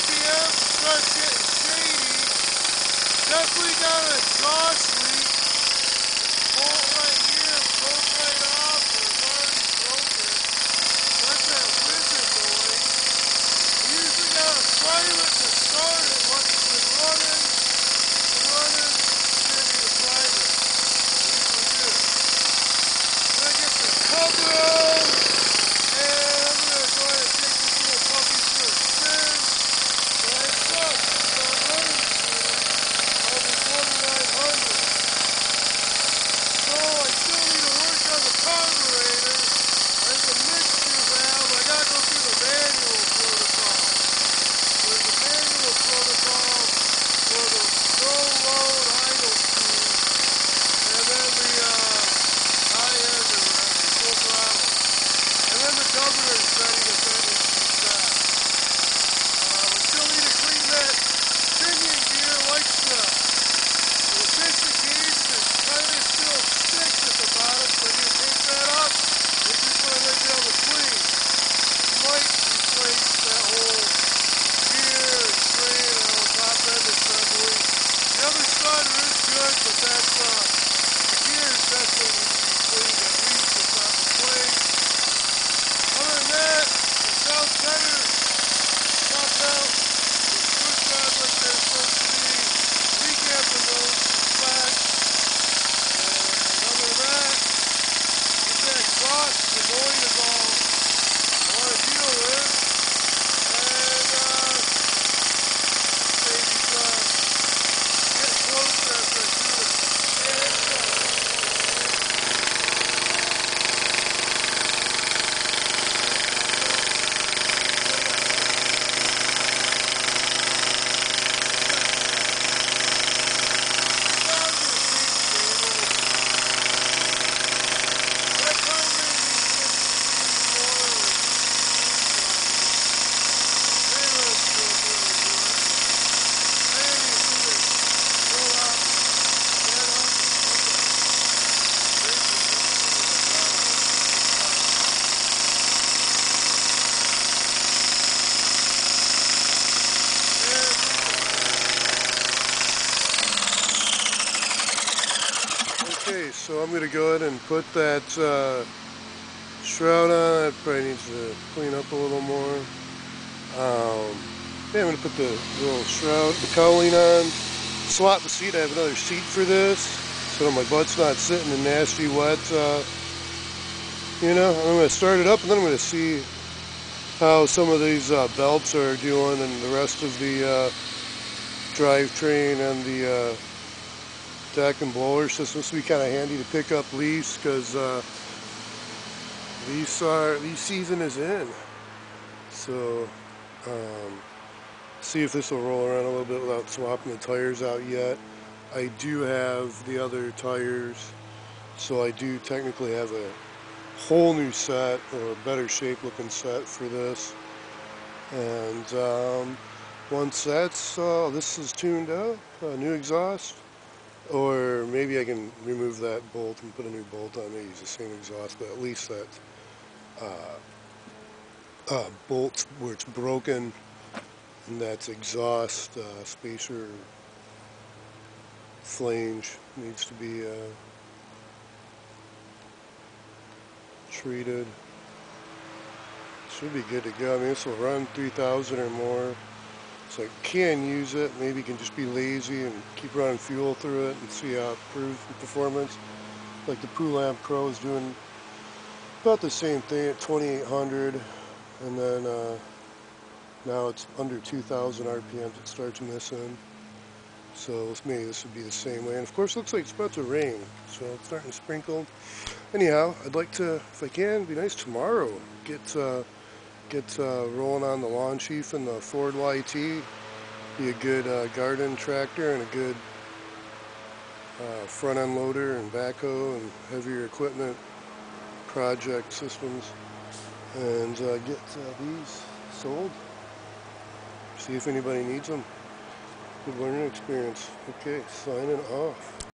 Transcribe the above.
RPM starts getting shady. Definitely got an exhaust leak. Bolt right here broke right off, or it's already broken. That's that whizzing noise. You usually gotta silent to start it once it's been running. You need to prime it. I usually do. I'm gonna get the cover on, and I'm gonna go ahead and take this little puppy for a spin. And it sucks, it's not running smooth. I'll be 4900. So I still need to work on the carburetor. There's a mixture valve. I gotta go through the manual protocol. There's a manual protocol for the no load idle speed, and then the high end or full throttle, and then the governor setting if that needs to be set. I still need to clean that pinion gear, like the efficient gauge that kind of still sticks at the bottom, so I need to take that up. This is what I might be able to clean. Might replace that whole gear and train and all top end assembly. The other starter is good, but that's the gears definitely need to be cleaned at least, if not replaced. Other than that, it sounds better. Popped out the push rods like they're supposed to be. Recapping those back. And other than that, this exhaust is annoying as all I want to deal with. And maybe get closer after I do the Okay, so I'm going to go ahead and put that shroud on. It probably needs to clean up a little more. Yeah, I'm going to put the little shroud, the cowling on, swap the seat. I have another seat for this, so my butt's not sitting in nasty wet. I'm going to start it up, and then I'm going to see how some of these belts are doing and the rest of the drivetrain and the deck and blower system. This will be kind of handy to pick up lease because lease season is in. So see if this will roll around a little bit without swapping the tires out yet. I do have the other tires, so I do technically have a whole new set, or a better shape looking set for this. And once that's this is tuned up, new exhaust. Or maybe I can remove that bolt and put a new bolt on it, use the same exhaust, but at least that bolt where it's broken, and that's exhaust spacer flange needs to be treated. Should be good to go. I mean, this will run 3,000 or more. So I can use it. Maybe you can just be lazy and keep running fuel through it and see how it improves the performance. Like the Poulamp Pro is doing about the same thing at 2,800, and then now it's under 2,000 RPMs it starts missing. So maybe this would be the same way. And of course, it looks like it's about to rain, so it's starting to sprinkle. Anyhow, I'd like to, if I can, it'd be nice tomorrow, get rolling on the lawn chief and the Ford YT. Be a good garden tractor and a good front end loader and backhoe and heavier equipment project systems, and get these sold. See if anybody needs them. Good learning experience. Okay, signing off.